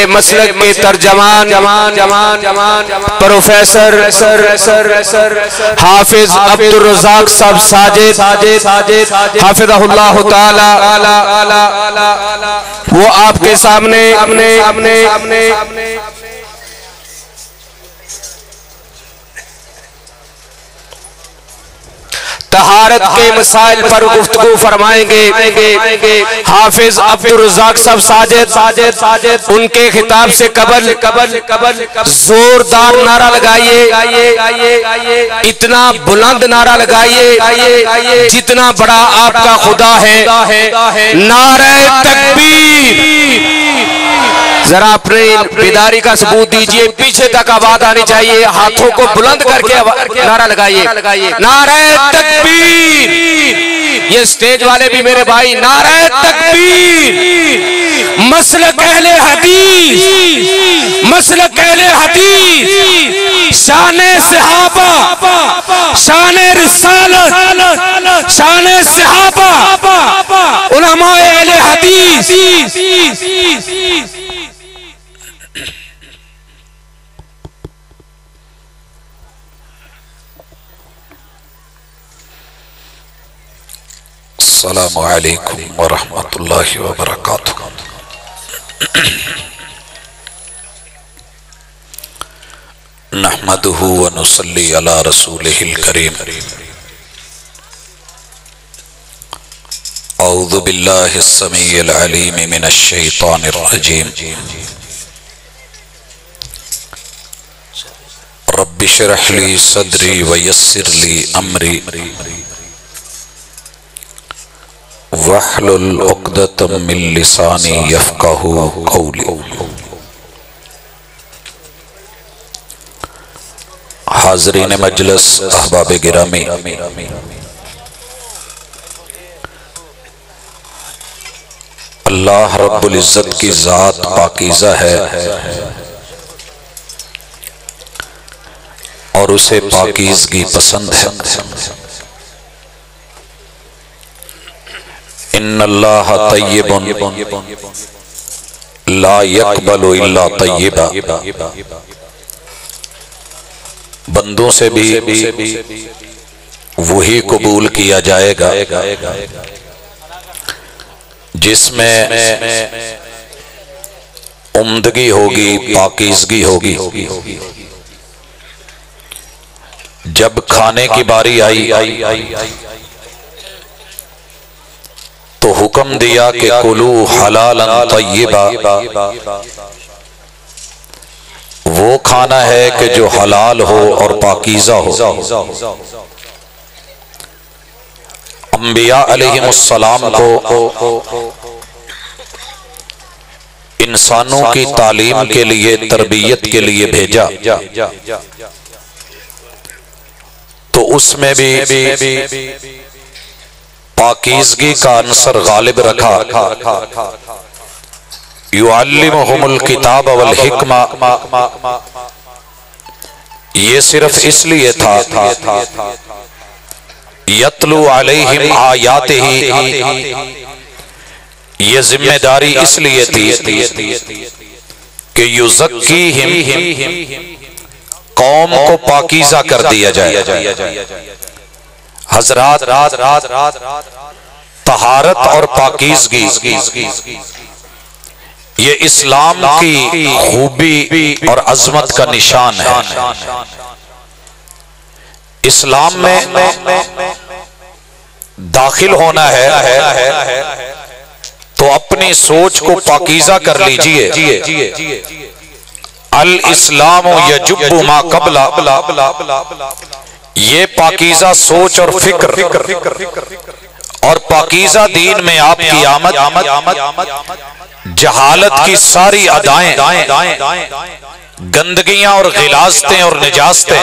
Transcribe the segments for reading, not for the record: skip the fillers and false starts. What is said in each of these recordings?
مسلک کے ترجمان پروفیسر حافظ عبدالرزاق صاحب ساجد حافظہ اللہ تعالی، وہ آپ کے سامنے طہارت کے مسائل پر گفتگو فرمائیں گے۔ حافظ عبدالرزاق صاحب ساجد، ان کے خطاب سے قبل زوردار نعرہ لگائیے، اتنا بلند نعرہ لگائیے جتنا بڑا آپ کا خدا ہے۔ نعرہ تکبیر! ذرا اپنے بیداری کا ثبوت دیجئے، پیچھے تک آواز آنی چاہیے، ہاتھوں کو بلند کر کے نعرہ لگائیے، نعرہ تکبیر! یہ سٹیج والے بھی میرے بھائی، نعرہ تکبیر! مسلک اہل حدیث، مسلک اہل حدیث، شان صحابہ، شان رسالت، شان صحابہ، علماء اہل حدیث۔ السلام علیکم ورحمۃ اللہ وبرکاتہ۔ نحمدہ ونصلی علی رسولہ الکریم۔ اعوذ باللہ السمیع العلیم من الشیطان الرجیم۔ رب اشرح لی صدری ویسر لی امری وَاحْلُلْ عُقْدَةً مِّن لِّسَانِي يَفْقَهُوا قَوْلِي۔ حاضرین مجلس، احباب گرامی، اللہ رب العزت کی ذات پاکیزہ ہے اور اسے پاکیزگی پسند ہے۔ ان اللہ طیب لا یقبل الا طیبا۔ بندوں سے بھی وہی قبول کیا جائے گا جس میں عمدگی ہوگی، پاکیزگی ہوگی۔ جب کھانے کی باری آئی تو حکم دیا کہ کلو حلالا طیبا، وہ کھانا ہے کہ جو حلال ہو اور پاکیزہ ہو۔ انبیاء علیہم السلام کو انسانوں کی تعلیم کے لیے، تربیت کے لیے بھیجا، تو اس میں بھی پاکیزگی کا عنصر غالب رکھا۔ یعلمہم الکتاب والحکمہ، یہ صرف اس لیے تھا یتلو علیہم آیاتہ، یہ ذمہ داری اس لیے تھی کہ یزکیہم، قوم کو پاکیزہ کر دیا جائے۔ حضرات، طہارت اور پاکیزگی یہ اسلام کی خوبی اور عظمت کا نشان ہے۔ اسلام میں داخل ہونا ہے تو اپنی سوچ کو پاکیزہ کر لیجئے۔ الاسلام یجب ما قبل، یہ پاکیزہ سوچ اور فکر اور پاکیزہ دین میں آپ کی آمد جہالت کی ساری ادائیں، گندگیاں اور غلاظتیں اور نجاستیں،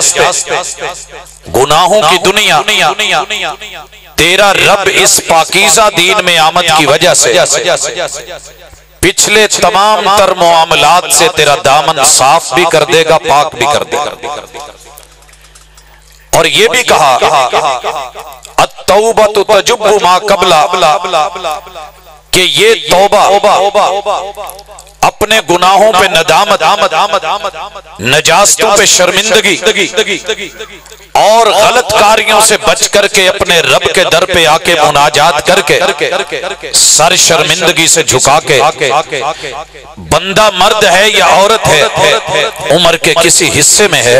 گناہوں کی دنیا، تیرا رب اس پاکیزہ دین میں آمد کی وجہ سے پچھلے تمام تر معاملات سے تیرا دامن صاف بھی کر دے گا، پاک بھی کر دے گا۔ اور یہ بھی کہا التوبۃ تجب ما قبل، کہ یہ توبہ اپنے گناہوں پہ ندامت، نجاستوں پہ شرمندگی اور غلط کاریوں سے بچ کر کے اپنے رب کے در پہ آ کے مناجات کر کے سر شرمندگی سے جھکا کے، بندہ مرد ہے یا عورت ہے، عمر کے کسی حصے میں ہے،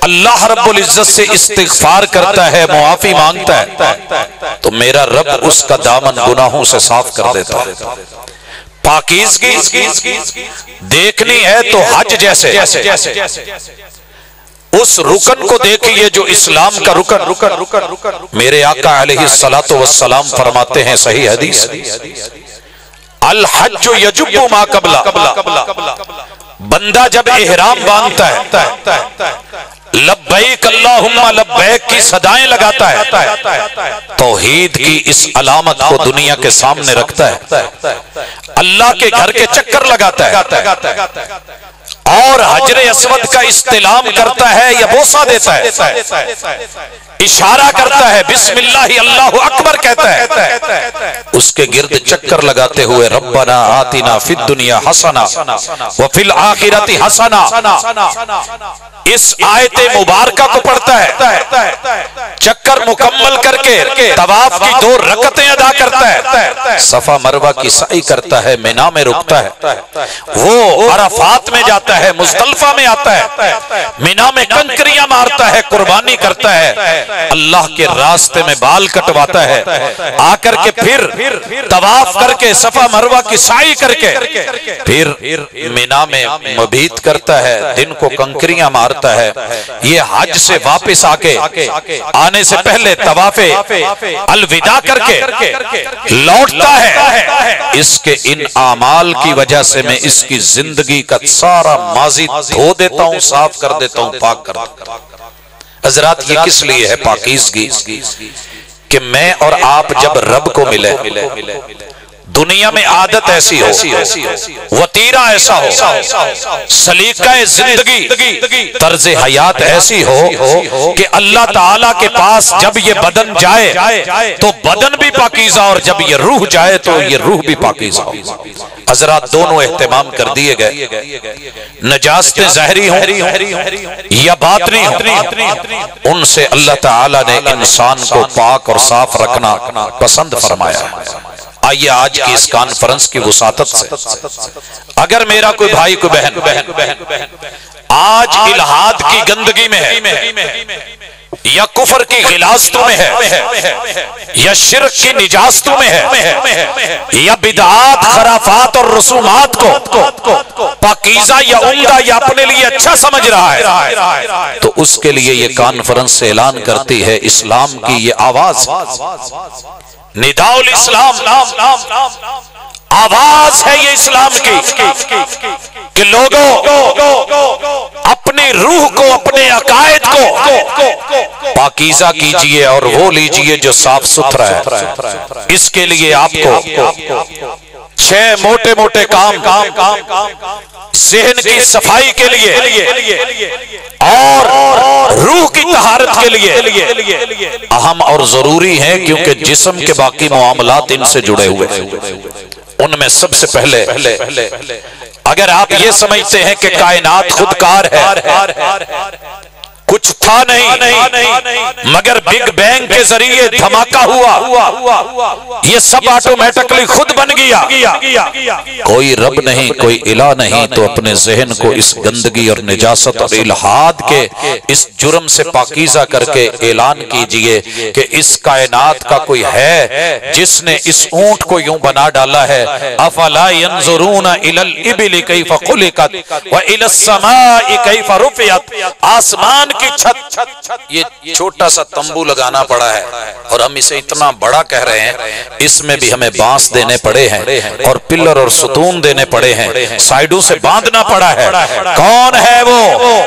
اللہ رب العزت سے استغفار کرتا ہے، معافی مانگتا ہے، تو میرا رب اس کا دامن گناہوں سے صاف کر دیتا ہے۔ پاکیزگی دیکھنی ہے تو حج جیسے اس رکن کو دیکھیے جو اسلام کا رکن۔ میرے آقا علیہ الصلوۃ والسلام فرماتے ہیں صحیح حدیث، الحج یجب ما قبلہ، بندہ جب احرام باندھتا ہے، لبیک اللہم لبیک کی صدائیں لگاتا ہے، توحید کی اس علامت کو دنیا کے سامنے رکھتا ہے، اللہ کے گھر کے چکر لگاتا ہے اور حجر اسود کا استلام کرتا ہے یا بوسہ دیتا ہے، اشارہ کرتا ہے، بسم اللہ اللہ اکبر کہتا ہے، اس کے گرد چکر لگاتے ہوئے ربنا آتنا فی الدنیا حسنہ وفی الآخرۃ حسنہ، اس آیت مبارکہ کو پڑھتا ہے، چکر مکمل کر کے طواف کی 2 رکعتیں ادا کرتا ہے، صفا مروہ کی سعی کرتا ہے، مینا میں رکتا ہے، وہ عرفات میں جاتا ہے، مزدلفہ میں آتا ہے، مینا میں کنکریاں مارتا ہے، قربانی کرتا ہے، اللہ کے راستے میں بال کٹواتا ہے، آ کر کے پھر طواف کر کے صفا مروہ کی سعی کر کے پھر مینا میں مبیت کرتا ہے، دن کو کنکریاں مارتا ہے، یہ حج سے واپس آ کے آنے سے پہلے طواف الوداع کر کے لوٹتا ہے، اس کے ان اعمال کی وجہ سے میں اس کی زندگی کا سارا ماضی دھو دیتا ہوں، صاف کر دیتا ہوں، پاک کر دیتا ہوں۔ حضرات یہ کس لیے ہے پاکیزگی؟ کہ میں اور آپ جب رب کو ملے، دنیا میں عادت ایسی ہو، وطیرہ ایسا ہو، سلیقہ زندگی، طرز حیات ایسی ہو کہ اللہ تعالیٰ کے پاس جب یہ بدن جائے تو بدن بھی پاکیزہ، اور جب یہ روح جائے تو یہ روح بھی پاکیزہ ہو۔ حضرات دونوں اہتمام کر دیے گئے، نجاستیں ظاہری ہوں یا باطنی ہوں، ان سے اللہ تعالیٰ نے انسان کو پاک اور صاف رکھنا پسند فرمایا ہے۔ آئیے آج کی اس کانفرنس کی وساطت سے، اگر میرا کوئی بھائی کوئی بہن آج الہاد کی گندگی میں ہے، یا کفر کی غلاظتوں میں ہے، یا شرک کی نجاستوں میں ہے، یا بدعات خرافات اور رسومات کو پاکیزہ یا عمدہ یا اپنے لیے اچھا سمجھ رہا ہے، تو اس کے لیے یہ کانفرنس سے اعلان کرتی ہے اسلام کی یہ آواز، نداء الاسلام، آواز ہے یہ اسلام کی کہ لوگوں اپنی روح کو، اپنے عقائد کو پاکیزہ کیجئے اور وہ لیجئے جو صاف ستھرا ہے۔ اس کے لیے آپ کو 6 موٹے موٹے کام، ذہن کی صفائی کے لیے اور روح کی طہارت کے لیے اہم اور ضروری ہیں، کیونکہ جسم کے باقی معاملات ان سے جڑے ہوئے ہیں۔ ان میں سب سے پہلے اگر آپ یہ سمجھتے ہیں کہ کائنات خودکار ہے، کچھ تھا نہیں مگر بگ بینگ کے ذریعے دھماکہ ہوا، یہ سب آٹومیٹکلی خود بن گیا، کوئی رب نہیں، کوئی الہ نہیں، تو اپنے ذہن کو اس گندگی اور نجاست اور الہاد کے اس جرم سے پاکیزہ کر کے اعلان کیجئے کہ اس کائنات کا کوئی ہے جس نے اس اونٹ کو یوں بنا ڈالا ہے، افلا ينظرون الى الابل کیف خلقت والى السماء کیف رفعت، آسمان کی چھت، یہ چھوٹا سا تمبو لگانا پڑا ہے اور ہم اسے اتنا بڑا کہہ رہے ہیں، اس میں بھی ہمیں بانس دینے پڑے ہیں اور پلر اور ستون دینے پڑے ہیں، سائیڈوں سے باندھنا پڑا ہے۔ کون ہے وہ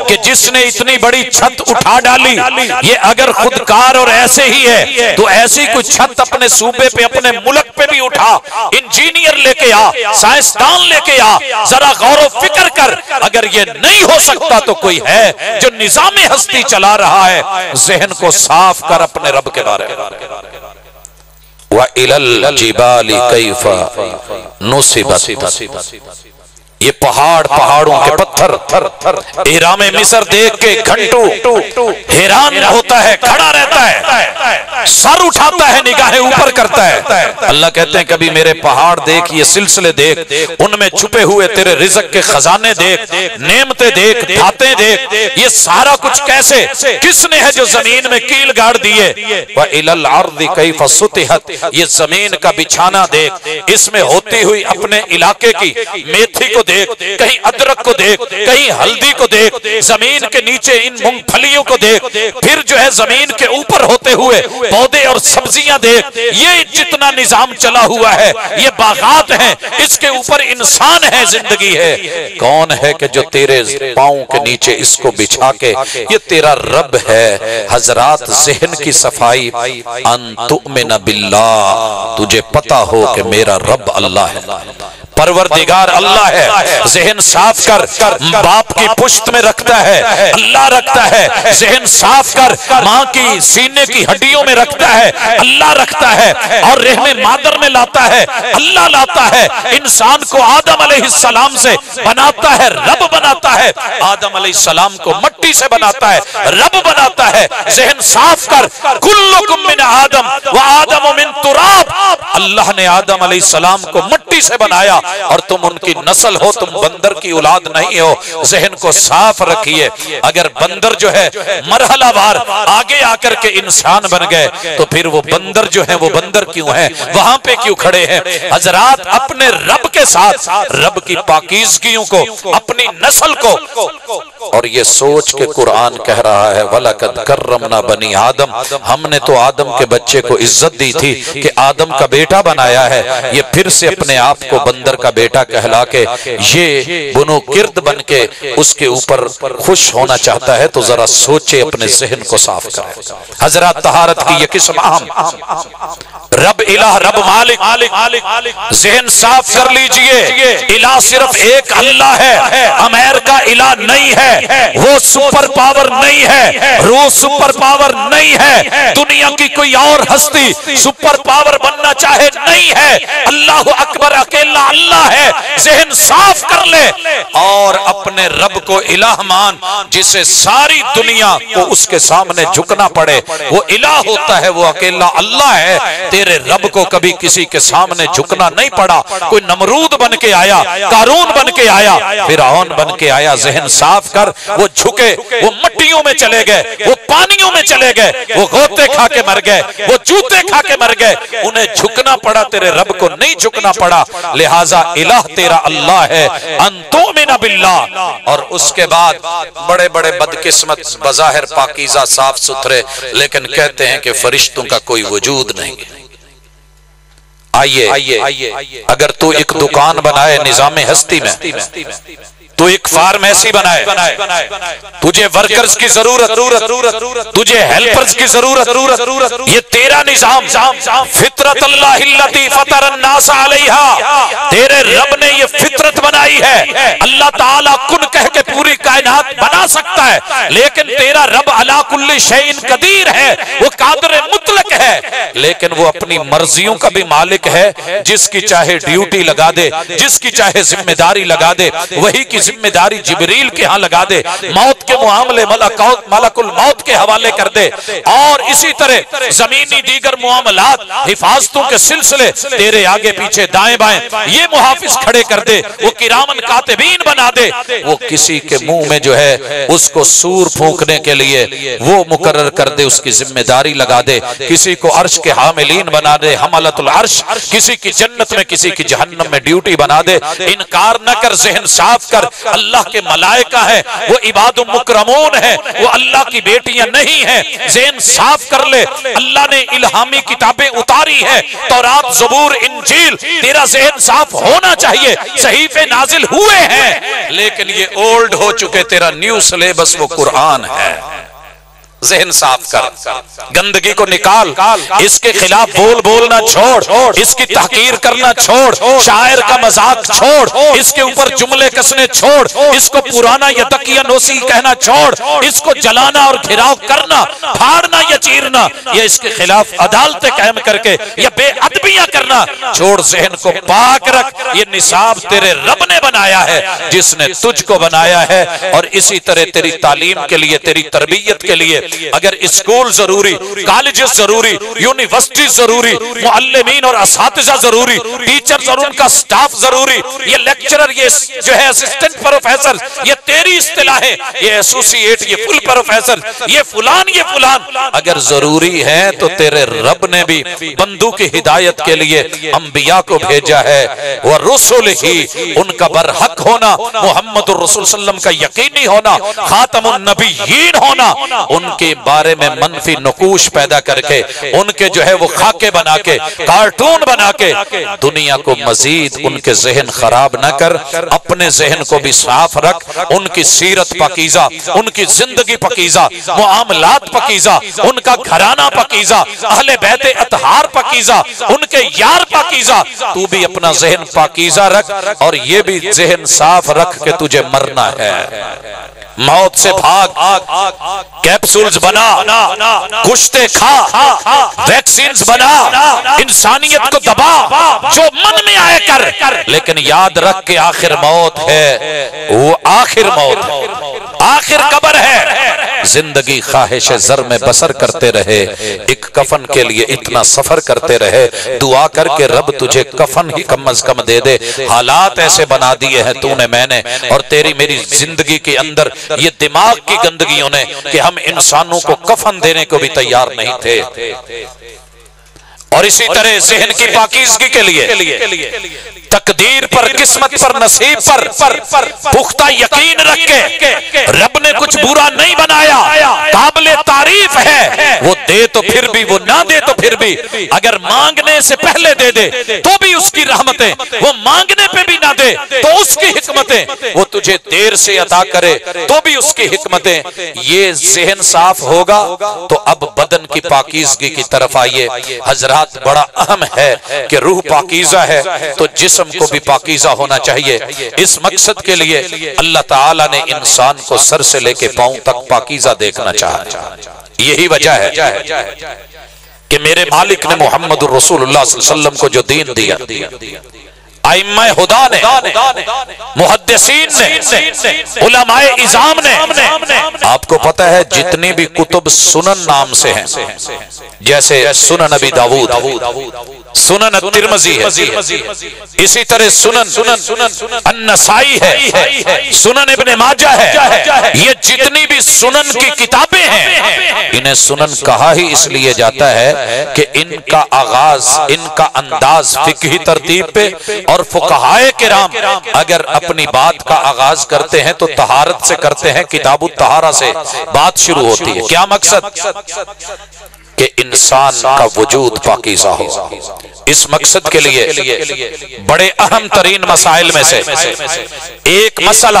کہ جس نے اتنی بڑی چھت اٹھا ڈالی؟ یہ اگر خودکار اور ایسے ہی ہے تو ایسی کوئی چھت اپنے صوبے پہ، اپنے ملک پہ بھی اٹھا، انجینئر لے کے آ، سائنسدان لے کے آ، ذرا غور و فکر کر۔ اگر یہ نہیں ہو سکتا تو کوئی ہے جو نظام ہستی چلا رہا ہے، ذہن کو صاف کر اپنے رب کے بارے میں۔ وَإِلَى الْجِبَالِ كَيْفَ نُصِبَتْ، یہ پہاڑوں کے پتھر احرام مصر دیکھ کے گھنٹوں حیران ہوتا ہے، کھڑا رہتا ہے، سر اٹھاتا ہے، نگاہیں اوپر کرتا ہے۔ اللہ کہتے ہیں کبھی میرے پہاڑ دیکھ، یہ سلسلے دیکھ، ان میں چھپے ہوئے تیرے رزق کے خزانے دیکھ، نعمتیں دیکھ، دھاتیں دیکھ، یہ سارا کچھ کیسے، کس نے ہے جو زمین میں کیل گاڑ دیے۔ وَإِلَى الْأَرْضِ كَيْفَ سُطِحَتْ، یہ زمین کا بچھانا دیکھ، اس میں ہوتی ہوئی اپنے علاقے کی میتھی کو دیکھ، کہیں ادرک کو دیکھ، کہیں ہلدی کو دیکھ، زمین کے نیچے ان مونگ پھلیوں کو دیکھ، پھر جو ہے زمین کے اوپر ہوتے ہوئے پودے اور سبزیاں دیکھ، یہ جتنا نظام چلا ہوا ہے، یہ باغات ہیں، اس کے اوپر انسان ہے، زندگی ہے۔ کون ہے کہ جو تیرے پاؤں کے نیچے اس کو بچھا کے، یہ تیرا رب ہے۔ حضرات ذہن کی صفائی، ان تؤمن باللہ، تجھے پتا ہو کہ میرا رب اللہ ہے، پروردگار اللہ ہے۔ ذہن صاف کر، باپ کی پشت میں رکھتا ہے، اللہ رکھتا ہے۔ ذہن صاف کر، ماں کی سینے کی ہڈیوں میں رکھتا ہے، اللہ رکھتا ہے۔ اور رحم مادر میں لاتا ہے، اللہ لاتا ہے۔ انسان کو آدم علیہ السلام سے بناتا ہے، رب بناتا ہے۔ آدم علیہ السلام کو مٹی سے بناتا ہے، رب بناتا ہے۔ ذہن صاف کر، کلکم من آدم وآدم من تراب، اللہ نے آدم علیہ السلام کو مٹی سے بنایا اور تم ان کی نسل ہو، تم بندر کی اولاد نہیں ہو۔ ذہن کو صاف رکھیے۔ اگر بندر جو ہے مرحلہ وار آگے آ کر کے انسان بن گئے تو پھر وہ بندر جو ہے وہ بندر کیوں ہیں، وہاں پہ کیوں کھڑے ہیں؟ حضرات اپنے رب کے ساتھ رب کی پاکیزگیوں کو، اپنی نسل کو، اور یہ سوچ کے قرآن کہہ رہا ہے وَلَقَدْ كَرَّمْنَا بَنِي آدم، ہم نے تو آدم کے بچے کو عزت دی تھی کہ آدم کا بیٹا بنایا ہے۔ یہ پھر سے اپنے آپ کو بندر کا بیٹا کہلا کے یہ بنو کرد بن کے اس کے اوپر خوش ہونا چاہتا ہے تو ذرا سوچے، اپنے ذہن کو صاف کرے۔ حضرات طہارت کی یہ قسم اہم، رب الہ، رب مالک، ذہن صاف کر لیجئے۔ الہ صرف ایک اللہ ہے، امریکہ الہ نہیں ہے، وہ سپر پاور نہیں ہے، روس سپر پاور نہیں ہے، دنیا کی کوئی اور ہستی سپر پاور بننا چاہے نہیں ہے۔ اللہ اکبر، اکیلا اللہ ہے۔ ذہن صاف کر لے اور اپنے رب کو الہ مان، جسے ساری دنیا کو اس کے سامنے جھکنا پڑے۔ وہ الہ ہوتا ہے، وہ اکیلا اللہ ہے۔ تیرے رب کو کبھی کسی کے سامنے جھکنا نہیں پڑا۔ کوئی نمرود بن کے آیا، قارون بن کے آیا، فرعون بن کے آیا۔ ذہن صاف کر، وہ جھکے، وہ مٹیوں میں چلے گئے، وہ پانیوں میں چلے گئے، وہ غوطے کھا کے مر گئے، وہ جوتے کھا کے مر گئے۔ انہیں جھکنا پڑا، تیرے رب کو نہیں جھکنا پڑا۔ لہٰذا الہ تیرا اللہ ہے، ان تؤمن باللہ۔ اور اس کے بعد بڑے بڑے بدقسمت، بظاہر پاکیزہ صاف ستھرے، لیکن کہتے ہیں کہ فرشتوں کا کوئی وجود نہیں۔ آئیے، اگر تو ایک دکان بنائے نظام ہستی میں، تو ایک فارمیسی بنائے، تجھے ورکرز کی ضرورت، تجھے ہیلپرز کی ضرورت، یہ تیرا نظام، فطرت اللہ التی فطر الناس علیہا، تیرے رب نے یہ فطرت بنائی ہے۔ اللہ تعالیٰ کن کہہ کے پوری کائنات بنا سکتا ہے، لیکن تیرا رب علی کل شیء قدیر ہے، وہ قادر مطلق ہے، لیکن وہ اپنی مرضیوں کا بھی مالک ہے۔ جس کی چاہے ڈیوٹی لگا دے، جس کی چاہے ذمہ داری لگا دے، وہی کی ذمہ داری جبریل کے ہاں لگا دے، موت کے معاملے ملک الموت کے حوالے کر دے، اور اسی طرح زمینی دیگر معاملات، حفاظتوں کے سلسلے تیرے آگے پیچھے دائیں بائیں یہ محافظ کھڑے کر دے، وہ کرامن کاتبین بنا دے۔ وہ کسی کے منہ میں جو ہے اس کو سور پھونکنے کے لیے وہ مقرر کر دے، اس کی ذمہ داری لگا دے۔ کسی کو عرش کے حاملین بنا دے، حملۃ العرش، کسی کی جنت میں کسی کی جہنم میں ڈیوٹی بنا دے۔ انکار نہ کر، ذہن صاف کر، اللہ کے ملائکہ ہیں، وہ عباد مکرمون ہیں، وہ اللہ کی بیٹیاں نہیں ہیں۔ ذہن صاف کر لے، اللہ نے الہامی کتابیں اتاری ہیں، تورات، زبور، انجیل، تیرا ذہن صاف ہونا چاہیے۔ صحیفے نازل ہوئے ہیں، لیکن یہ اولڈ ہو چکے، تیرا نیو سلیبس وہ قرآن ہے۔ ذہن صاف کر، گندگی کو نکال، اس کے خلاف بولنا چھوڑ، اس کی تحقیر کرنا چھوڑ، شاعر کا مذاق چھوڑ، اس کے اوپر جملے کسنے چھوڑ، اس کو پرانا یا تک یا نوسی کہنا چھوڑ، اس کو جلانا اور گھراؤ کرنا، پھاڑنا یا چیرنا، یا اس کے خلاف عدالتیں قائم کر کے یا بے ادبیاں کرنا چھوڑ، ذہن کو پاک رکھ۔ یہ نصاب تیرے رب نے بنایا ہے، جس نے تجھ کو بنایا ہے، اور اسی طرح تیری تعلیم کے لیے، تیری تربیت کے لیے اگر اسکول ضروری، کالجز ضروری، یونیورسٹی ضروری، معلمین اور اساتذہ ضروری، ٹیچرز اور ان کا سٹاف ضروری، یہ لیکچرر، یہ جو ہے اسسٹنٹ پروفیسر، یہ تیری اصطلاح ہے، یہ ایسوسییٹ، یہ فل پروفیسر، یہ فلان، اگر ضروری ہے تو تیرے رب نے بھی بندوں کی ہدایت کے لیے انبیاء کو بھیجا ہے، وَرُسُلِهِ، ان کا برحق ہونا، محمد الرسول صلی اللہ علیہ وسلم کا یقینی ہونا، خاتم النبیین ہونا، ان کے بارے میں منفی نقوش پیدا کر کے، ان کے جو ہے وہ خاکے بنا کے، کارٹون بنا کے، دنیا کو مزید ان کے ذہن خراب نہ کر، اپنے ذہن کو بھی صاف رکھ، ان کی سیرت پاکیزہ، ان کی زندگی پاکیزہ، معاملات پاکیزہ، ان کا گھرانہ پاکیزہ، اہل بیت اطہار پاکیزہ، ان کے یار پاکیزہ، تو بھی اپنا ذہن پاکیزہ رکھ، اور یہ بھی ذہن صاف رکھ کہ تجھے مرنا ہے، موت سے بھاگ، کیپسولز بنا، کشتے کھا، ویکسینز بنا، انسانیت کو دبا، جو من میں آئے کر، لیکن یاد رکھ کے آخر موت ہے، وہ آخر موت ہے، آخر قبر ہے۔ زندگی خواہش زر میں بسر کرتے رہے، ایک کفن کے لیے اتنا سفر کرتے رہے، دعا کر کے رب تجھے کفن ہی کم از کم دے دے۔ حالات ایسے بنا دیے ہیں تو نے، میں نے، اور تیری میری زندگی کے اندر یہ دماغ کی گندگیوں نے کہ ہم انسانوں کو کفن دینے کو بھی تیار نہیں تھے۔ اور اسی طرح ذہن کی پاکیزگی کے لیے تقدیر پر، قسمت پر، نصیب پر پختہ یقین رکھ کے، رب نے کچھ برا نہیں بنایا، قابل تعریف ہے، وہ دے تو پھر بھی، وہ نہ دے تو پھر بھی، اگر مانگنے سے پہلے دے دے تو بھی اس کی رحمتیں، وہ مانگنے پہ بھی نہ دے تو اس کی حکمتیں، وہ تجھے دیر سے عطا کرے تو بھی اس کی حکمتیں۔ یہ ذہن صاف ہوگا تو اب بدن کی پاکیزگی کی طرف آئیے حضرات۔ بڑا اہم ہے کہ روح پاکیزہ ہے تو جسم کو بھی پاکیزہ ہونا چاہیے۔ اس مقصد کے لیے اللہ تعالیٰ نے انسان کو سر سے لے کے پاؤں تک پاکیزہ دیکھنا چاہا۔ یہی وجہ ہے کہ میرے مالک نے محمد الرسول اللہ صلی اللہ علیہ وسلم کو جو دین دیا، ائمہ خدا نے، محدثین نے، علماء اعظام نے، آپ کو پتہ ہے جتنی بھی کتب سنن نام سے ہیں، جیسے سنن ابی داؤد، سنن الترمذی ہے، اسی طرح سنن النسائی ہے، سنن ابن ماجہ ہے، یہ جتنی بھی سنن کی کتابیں ہیں، انہیں سنن کہا ہی اس لیے جاتا ہے کہ ان کا آغاز، ان کا انداز فقہی ترتیب پہ، اور فقہائے کرام اگر اپنی بات کا آغاز کرتے ہیں تو طہارت سے کرتے ہیں، کتاب الطہارہ سے بات شروع ہوتی ہے۔ کیا مقصد؟ کہ انسان کا وجود پاکیزہ ہو۔ اس مقصد کے لیے بڑے اہم ترین مسائل میں سے ایک مسئلہ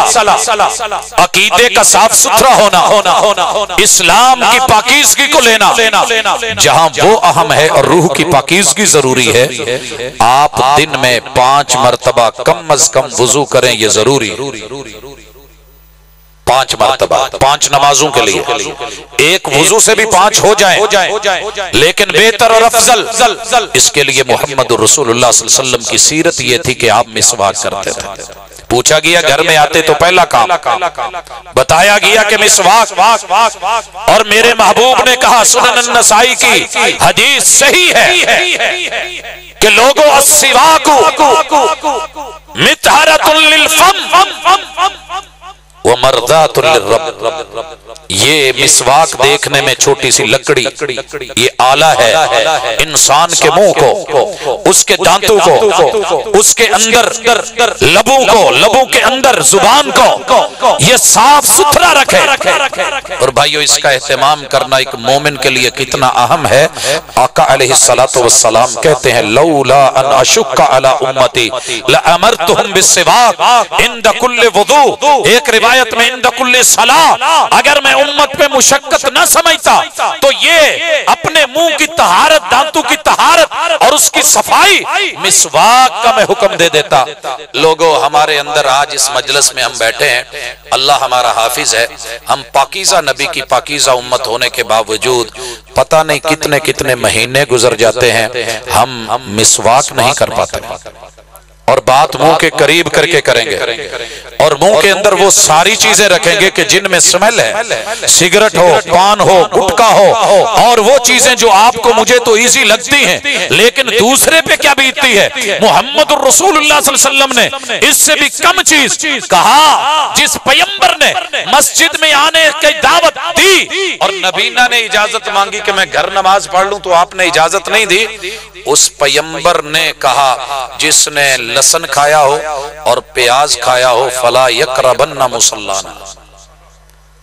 عقیدے کا صاف ستھرا ہونا، اسلام کی پاکیزگی کو لینا، جہاں وہ اہم ہے اور روح کی پاکیزگی ضروری ہے۔ آپ دن میں 5 مرتبہ کم از کم وضو کریں، یہ ضروری، 5 مرتبہ 5 نمازوں کے لیے، ایک وضو سے بھی 5 ہو جائیں، لیکن بہتر اور افضل اس کے لیے محمد الرسول اللہ صلی اللہ علیہ وسلم کی سیرت یہ تھی کہ آپ مسواک کرتے تھے۔ پوچھا گیا گھر میں آتے تو پہلا کام، بتایا گیا کہ مسواک، اور میرے محبوب نے کہا، سنن النسائی کی حدیث صحیح ہے کہ لوگوں السواک مطہرۃ للفم ومرضات للرب، یہ مسواک دیکھنے میں چھوٹی سی لکڑی، یہ آلہ ہے، انسان کے منہ کو، اس کے دانتوں کو، اس کے اندر لبوں کو، لبوں کے اندر زبان کو یہ صاف ستھرا رکھے۔ اور بھائیو اس کا اہتمام کرنا ایک مومن کے لیے کتنا اہم ہے۔ آقا علیہ السلام کہتے ہیں، لولا ان اشق علی امتی لامرتہم بالسواک عند کل وضو۔ ایک روایت میں عند کل صلاۃ، اگر میں امت پہ مشقت نہ سمجھتا تو یہ اپنے منہ کی طہارت، دانتوں کی طہارت اور اس کی صفائی مسواک کا میں حکم دے دیتا۔ لوگوں ہمارے اندر آج اس مجلس میں ہم بیٹھے ہیں، اللہ ہمارا حافظ ہے، ہم پاکیزہ نبی کی پاکیزہ امت ہونے کے باوجود پتہ نہیں کتنے کتنے مہینے گزر جاتے ہیں ہم مسواک نہیں کر پاتے، اور بات منہ کے قریب کر کے کریں گے اور منہ کے اندر وہ ساری چیزیں رکھیں گے کہ جن میں سمیل ہے، سگریٹ ہو، پان ہو، گٹکا ہو، اور وہ چیزیں جو آپ کو مجھے تو ایزی لگتی ہیں لیکن دوسرے پہ کیا بیتتی ہے۔ محمد الرسول اللہ صلی اللہ علیہ وسلم نے اس سے بھی کم چیز کہا، جس پیغمبر نے مسجد میں آنے کی دعوت دی اور نبینا نے اجازت مانگی کہ میں گھر نماز پڑھ لوں تو آپ نے اجازت نہیں دی، اس پیغمبر نے کہا جس نے لہسن کھایا ہو اور پیاز کھایا ہو فلا یقربن مصلانا،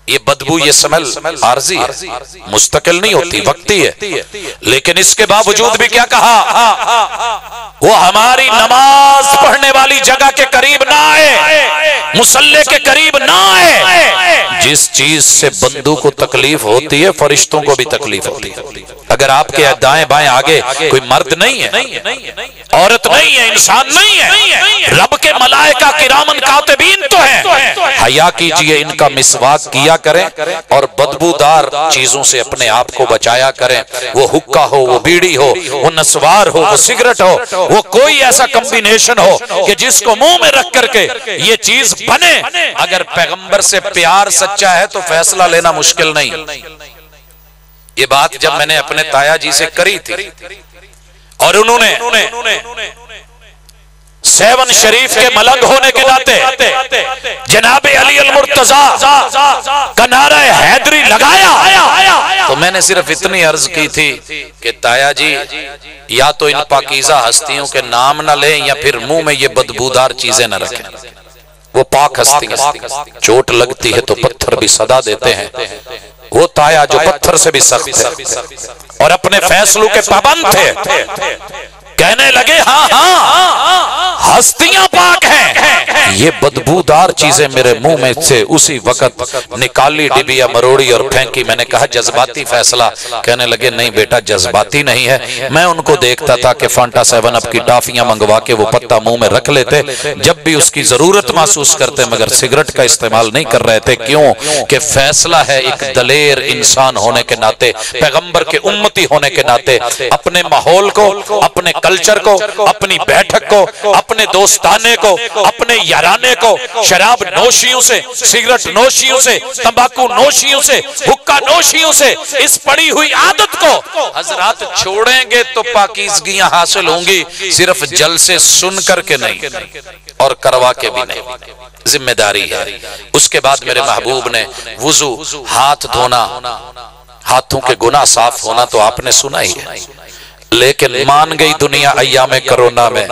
یہ بدبو، یہ سمیل عارضی ہے، مستقل نہیں ہوتی، وقتی ہے، لیکن اس کے باوجود بھی کیا کہا، وہ ہماری نماز پڑھنے والی جگہ کے قریب نہ آئے، مصلی کے قریب نہ آئے۔ جس چیز سے بندوں کو تکلیف ہوتی ہے فرشتوں کو بھی تکلیف ہوتی ہے۔ اگر آپ کے دائیں بائیں آگے کوئی مرد نہیں ہے، عورت نہیں ہے، انسان نہیں ہے، رب کے ملائکہ کرامن کاتبین تو ہیں، حیا کیجئے، ان کا مسواک کیا کریں اور بدبودار چیزوں سے اپنے آپ کو بچایا کریں، وہ حکا ہو، وہ بیڑی ہو، وہ نسوار ہو، وہ سگریٹ ہو، وہ کوئی ایسا کمبینیشن ہو کہ جس کو منہ میں رکھ کر کے یہ چیز بنے۔ اگر پیغمبر سے پیار سچا ہے تو فیصلہ لینا مشکل نہیں۔ یہ بات جب میں نے اپنے تایا جی سے کری تھی اور انہوں نے 7 شریف کے ملنگ ہونے کے ناطے جناب علی المرتضیٰ کا نعرہ حیدری لگایا تو میں نے صرف اتنی عرض کی تھی کہ تایا جی یا تو ان پاکیزہ ہستیوں کے نام نہ لیں یا پھر منہ میں یہ بدبودار چیزیں نہ رکھیں، وہ پاک ہستی ہیں، چوٹ لگتی ہے تو پتھر بھی صدا دیتے ہیں، وہ تایا جو پتھر سے بھی سخت ہے اور اپنے فیصلوں کے پابند تھے، کہنے لگے ہاں ہاں ہستیاں پاک ہیں، یہ بدبودار چیزیں میرے منہ میں سے اسی وقت نکالی، ڈبیا مروڑی اور پھینکی۔ میں نے کہا جذباتی فیصلہ؟ کہنے لگے نہیں بیٹا جذباتی نہیں ہے، میں ان کو دیکھتا تھا کہ فانٹا 7 اپ کی ٹافیاں منگوا کے وہ پتہ منہ میں رکھ لیتے جب بھی اس کی ضرورت محسوس کرتے، مگر سگریٹ کا استعمال نہیں کر رہے تھے۔ کیوں کہ فیصلہ ہے ایک دلیر انسان ہونے کے ناطے، پیغمبر کے امتی ہونے کے ناطے، اپنے ماحول کو، اپنے کلچر کو، اپنی بیٹھک کو، اپنے دوستانے کو، اپنے یارانے کو شراب نوشیوں سے، سگریٹ نوشیوں سے، تمباکو نوشیوں سے، حکا نوشیوں سے، اس پڑی ہوئی عادت کو حضرات چھوڑیں گے تو پاکیزگیاں حاصل ہوں گی، صرف جل سے سن کر کے نہیں اور کروا کے بھی نہیں، ذمہ داری ہے۔ اس کے بعد میرے محبوب نے وضو، ہاتھ دھونا، ہاتھوں کے گناہ صاف ہونا تو آپ نے سنا ہی ہے، لیکن مان گئی دنیا ایام کرونا میں۔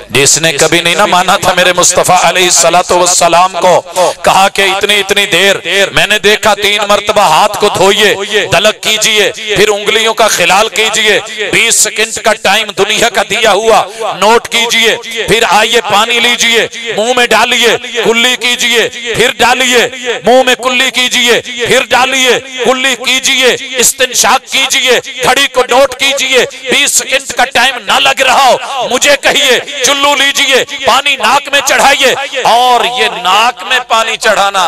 جس نے کبھی نہیں نہ مانا تھا میرے مصطفیٰ علیہ السلام کو، کہا کہ اتنی دیر میں نے دیکھا 3 مرتبہ ہاتھ کو دھوئیے، دلک کیجئے، پھر انگلیوں کا خلال کیجئے، 20 سیکنڈ کا ٹائم دنیا کا دیا ہوا نوٹ کیجئے، پھر آئیے پانی لیجئے، منہ میں ڈالیے، کلی کیجئے، پھر ڈالیے، منہ میں کلی کیجئے، پھر ڈالیے، کلی کیجئے، استنشاق کیجئے، گھڑی کو نوٹ کیجئے، 20 سیکنڈ کا ٹائم نہ لگ رہا ہو مجھے کہیے، چلو لیجئے، پانی ناک میں چڑھائیے۔ اور یہ ناک میں پانی چڑھانا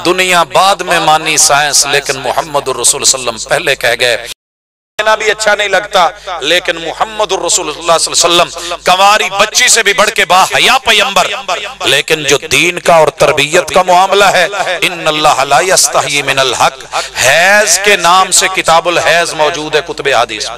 دنیا بعد میں مانی سائنس، لیکن محمد الرسول صلی اللہ علیہ وسلم پہلے کہہ گئے بھی اچھا نہیں لگتا، لیکن محمد الرسول اللہ صلی اللہ علیہ وسلم کنواری بچی سے بھی بڑھ کے با حیا پیغمبر، لیکن جو دین کا اور تربیت کا معاملہ ہے، ان اللہ لا یستحیی من الحق، حیض کے نام سے کتاب الحیض موجود ہے کتب حدیث،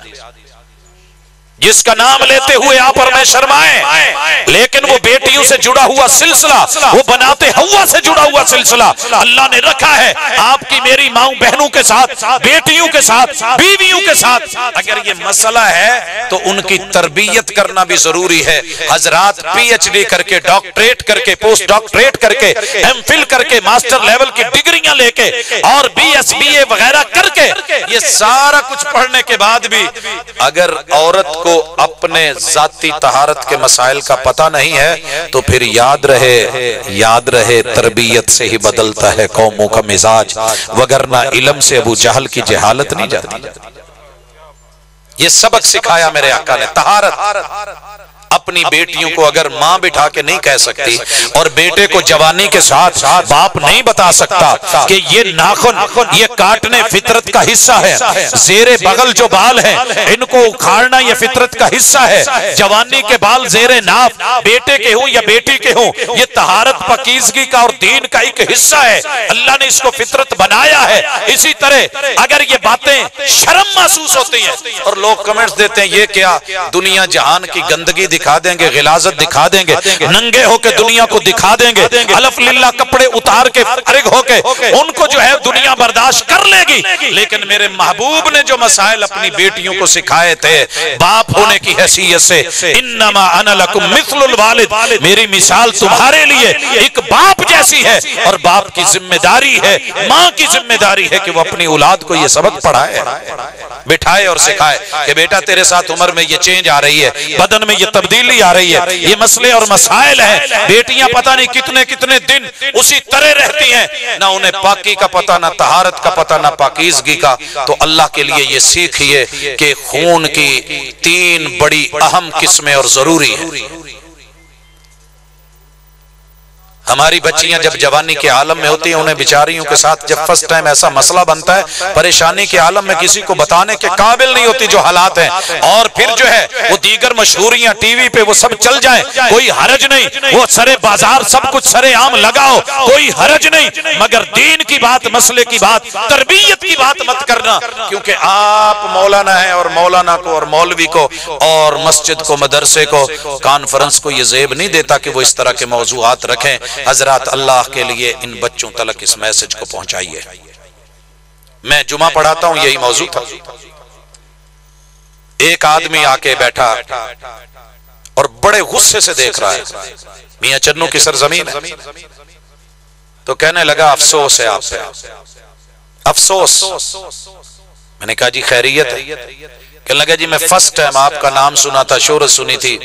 جس کا نام لیتے ہوئے آپ اور میں شرمائیں، لیکن وہ بیٹیوں سے جڑا ہوا سلسلہ، وہ بناتے ہوا سے جڑا ہوا سلسلہ اللہ نے رکھا ہے آپ کی میری ماں بہنوں کے ساتھ، بیٹیوں کے ساتھ، بیویوں کے ساتھ۔ اگر یہ مسئلہ ہے تو ان کی تربیت کرنا بھی ضروری ہے۔ حضرات پی ایچ ڈی کر کے، ڈاکٹریٹ کر کے، پوسٹ ڈاکٹریٹ کر کے، ایم فل کر کے، ماسٹر لیول کی ڈگریاں لے کے اور بی ایس بی اے وغیرہ کر کے، یہ سارا کچھ پڑھنے کے بعد بھی اگر عورت کو کو اپنے ذاتی طہارت کے مسائل کا پتہ نہیں ہے تو پھر یاد رہے تربیت سے ہی بدلتا ہے قوموں کا مزاج، وگرنہ علم سے ابو جہل کی جہالت نہیں جاتی۔ یہ سبق سکھایا میرے آقا نے، طہارت۔ اپنی بیٹیوں کو اگر ماں بٹھا کے نہیں کہہ سکتی اور بیٹے کو جوانی کے ساتھ باپ نہیں بتا سکتا کہ یہ ناخن یہ کاٹنے فطرت کا حصہ ہے، زیر بغل جو بال ہیں ان کو اکھاڑنا یہ فطرت کا حصہ ہے، جوانی کے بال زیر ناف بیٹے کے ہوں یا بیٹی کے ہوں یہ طہارت پاکیزگی کا اور دین کا ایک حصہ ہے، اللہ نے اس کو فطرت بنایا ہے۔ اسی طرح اگر یہ باتیں شرم محسوس ہوتی ہیں اور لوگ کمنٹس دیتے ہیں یہ کیا دنیا جہان کی گندگی دکھا دیں گے، غلاظت دکھا دیں گے، ننگے ہو کے دنیا کو دکھا دیں گے، الف للہ کپڑے اتار کے فارغ ہو کے ان کو جو ہے دنیا برداشت کر لے گی، لیکن میرے محبوب نے جو مسائل اپنی بیٹیوں کو سکھائے تھے باپ ہونے کی حیثیت سے، انما انا لکم مثل الوالد، میری مثال تمہارے لیے ایک باپ جیسی ہے، اور باپ کی ذمہ داری ہے، ماں کی ذمہ داری ہے کہ وہ اپنی اولاد کو یہ سبق پڑھائے، بٹھائے اور سکھائے کہ بیٹا تیرے ساتھ عمر میں یہ چینج آ رہی ہے، بدن میں یہ تبدیلی آ رہی ہے، یہ مسئلے اور مسائل ہیں، بیٹیاں پتہ نہیں کتنے کتنے دن اسی طرح رہتی ہیں، نہ انہیں پاکی کا پتہ، نہ طہارت کا پتہ، نہ پاکیزگی کا۔ تو اللہ کے لیے یہ سیکھیے کہ خون کی 3 بڑی اہم قسمیں اور ضروری ہیں۔ ہماری بچیاں جب جوانی کے عالم میں ہوتی ہیں انہیں بیچاریوں کے ساتھ جب فرسٹ ٹائم ایسا مسئلہ بنتا ہے پریشانی کے عالم میں کسی کو بتانے کے قابل نہیں ہوتی جو حالات ہیں، اور پھر جو ہے وہ دیگر مشہوریاں ٹی وی پہ وہ سب چل جائیں، کوئی حرج نہیں، وہ سرے بازار سب کچھ سرے عام لگاؤ، کوئی حرج نہیں، مگر دین کی بات، مسئلے کی بات، تربیت کی بات مت کرنا، کیونکہ آپ مولانا ہیں اور مولانا کو اور مولوی کو اور مسجد کو مدرسے کو کانفرنس کو یہ زیب نہیں دیتا کہ وہ اس طرح کے موضوعات رکھیں۔ حضرات اللہ کے لیے ان بچوں تلک اس میسج کو پہنچائیے۔ میں جمعہ پڑھاتا ہوں یہی موضوع تھا، ایک آدمی آ کے بیٹھا اور بڑے غصے سے دیکھ رہا ہے، میاں چنو کی سرزمین ہے، تو کہنے لگا افسوس ہے آپ پہ، افسوس۔ میں نے کہا جی خیریت ہے؟ کہنے لگا جی میں فرسٹ ٹائم آپ کا نام سنا تھا، شہرت سنی تھی،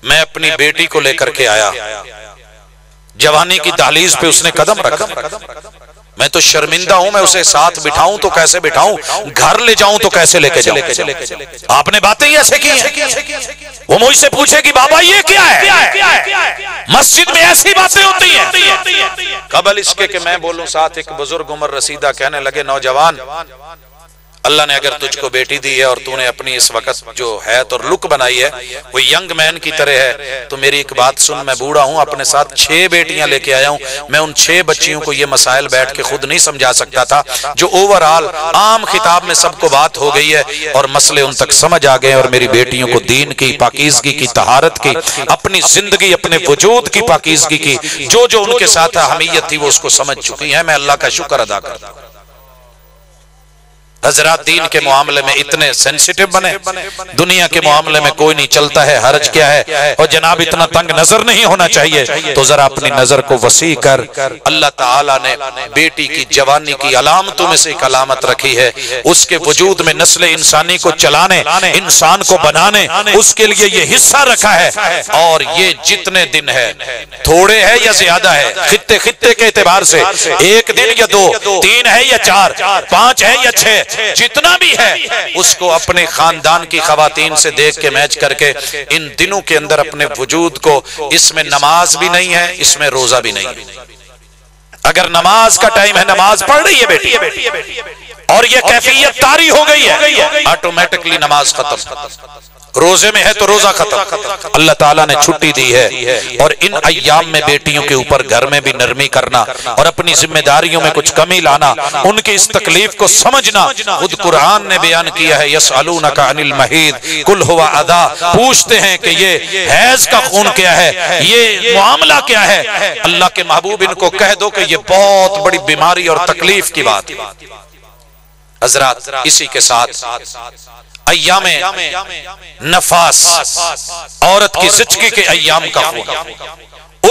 میں اپنی بیٹی کو لے کر کے آیا، جوانی کی دہلیز پہ اس نے قدم رکھا، میں تو شرمندہ ہوں، میں اسے ساتھ بٹھاؤں تو کیسے بٹھاؤں، گھر لے جاؤں تو کیسے لے کے جاؤں۔ آپ نے باتیں ایسے کی ہیں، وہ مجھ سے پوچھے کہ بابا یہ کیا ہے، مسجد میں ایسی باتیں ہوتی ہیں۔ قبل اس کے کہ میں بولوں ساتھ ایک بزرگ عمر رسیدہ کہنے لگے نوجوان اللہ نے اگر تجھ کو بیٹی دی ہے اور تو نے اپنی اس وقت جو حیت اور لک بنائی ہے وہ ینگ مین کی طرح ہے تو میری ایک بات سن، میں بوڑھا ہوں، اپنے ساتھ 6 بیٹیاں لے کے آیا ہوں، میں ان 6 بچیوں کو یہ مسائل بیٹھ کے خود نہیں سمجھا سکتا تھا جو اوورال عام خطاب میں سب کو بات ہو گئی ہے اور مسئلے ان تک سمجھ آ گئے، اور میری بیٹیوں کو دین کی، پاکیزگی کی، طہارت کی، اپنی زندگی، اپنے وجود کی پاکیزگی کی جو ان کے ساتھ اہمیت تھی وہ اس کو سمجھ چکی ہیں۔ میں اللہ کا شکر ادا کرتا ہوں۔ حضرات دین کے معاملے میں اتنے سینسیٹیو بنے، دنیا کے معاملے میں کوئی نہیں چلتا ہے، حرج کیا ہے، اور جناب اتنا تنگ نظر نہیں ہونا چاہیے، تو ذرا اپنی نظر کو وسیع کر، اللہ تعالیٰ نے بیٹی کی جوانی کی علامتوں میں سے ایک علامت رکھی ہے، اس کے وجود میں نسل انسانی کو چلانے، انسان کو بنانے، اس کے لیے یہ حصہ رکھا ہے، اور یہ جتنے دن ہے تھوڑے ہے یا زیادہ ہے، خطے خطے کے اعتبار سے 1 دن یا 2، 3 ہے یا 4، 5 ہے یا 6، جتنا بھی ہے اس کو اپنے خاندان کی خواتین سے دیکھ کے میچ کر کے ان دنوں کے اندر اپنے وجود کو، اس میں نماز بھی نہیں ہے، اس میں روزہ بھی نہیں ہے، اگر نماز کا ٹائم ہے نماز پڑھ رہی ہے بیٹی اور یہ کیفیت طاری ہو گئی ہے، آٹومیٹکلی نماز ختم، روزے میں ہے تو روزہ ختم۔ اللہ تعالیٰ نے چھٹی دی ہے، اور ان ایام میں بیٹیوں کے اوپر گھر میں بھی نرمی کرنا اور اپنی ذمہ داریوں میں کچھ کمی لانا، ان کی اس تکلیف کو سمجھنا، خود قرآن نے بیان کیا ہے یسألونک عن المحیض قل هو اذی، پوچھتے ہیں کہ یہ حیض کا خون کیا ہے، یہ معاملہ کیا ہے، اللہ کے محبوب ان کو کہہ دو کہ یہ بہت بڑی بیماری اور تکلیف کی بات ہے۔ حضرات اسی کے ساتھ ایام نفاس، عورت کی زچگی کے ایام کا خون،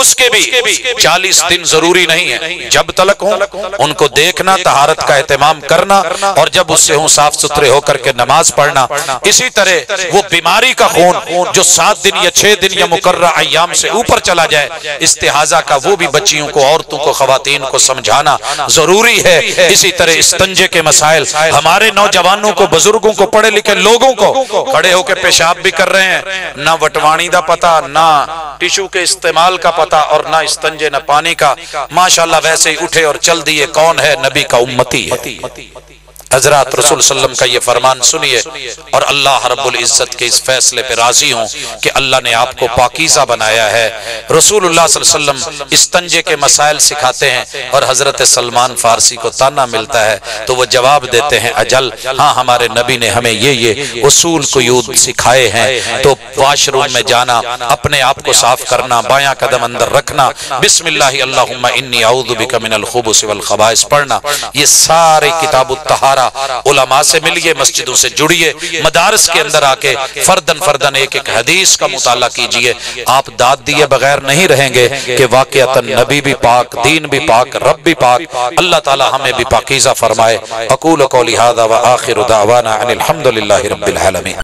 اس کے بھی 40 دن ضروری نہیں ہے، جب تلک ہوں ان کو دیکھنا، طہارت کا اہتمام کرنا، اور جب اس سے ہوں صاف ستھرے ہو کر کے نماز پڑھنا۔ اسی طرح وہ بیماری کا خون جو 7 دن یا 6 دن یا مقررہ ایام سے اوپر چلا جائے، استحاضہ کا وہ بھی بچیوں کو، عورتوں کو، خواتین کو سمجھانا ضروری ہے۔ اسی طرح استنجے کے مسائل ہمارے نوجوانوں کو، بزرگوں کو، پڑھے لکھے لوگوں کو کھڑے ہو کے پیشاب بھی کر رہے ہیں، نہ وٹوانی دا پتہ، نہ ٹیشو کے استعمال کا پتہ، اور نہ استنجے نہ پانی کا۔ ماشاءاللہ ویسے ہی اٹھے اور چل دیے، کون ہے؟ نبی کا امتی ہے۔ حضرات رسول صلی اللہ علیہ وسلم کا یہ فرمان سنیے، اور اللہ رب العزت کے اس فیصلے پہ راضی ہوں کہ اللہ نے آپ کو پاکیزہ بنایا ہے۔ رسول اللہ صلی اللہ علیہ وسلم استنجے کے مسائل سکھاتے ہیں، اور حضرت سلمان فارسی کو تانا ملتا ہے تو وہ جواب دیتے ہیں، اجل ہاں ہمارے نبی نے ہمیں یہ اصول قیود سکھائے ہیں۔ تو واش روم میں جانا، اپنے آپ کو صاف کرنا، بایاں قدم اندر رکھنا، بسم اللہ اللہم انی اعوذ بک من الخبث والخبائث پڑھنا، یہ سارے کتاب الطہارہ علماء سے ملیے، مسجدوں سے جڑیے، مدارس کے اندر آ کے فردن ایک ایک حدیث کا مطالعہ کیجئے۔ آپ داد دیے بغیر نہیں رہیں گے کہ واقعتاً نبی بھی پاک، دین بھی پاک، رب بھی پاک، اللہ تعالی ہمیں بھی پاکیزہ فرمائے۔ اقول قولی ھذا وآخر دعوانا ان الحمد للہ رب العالمین۔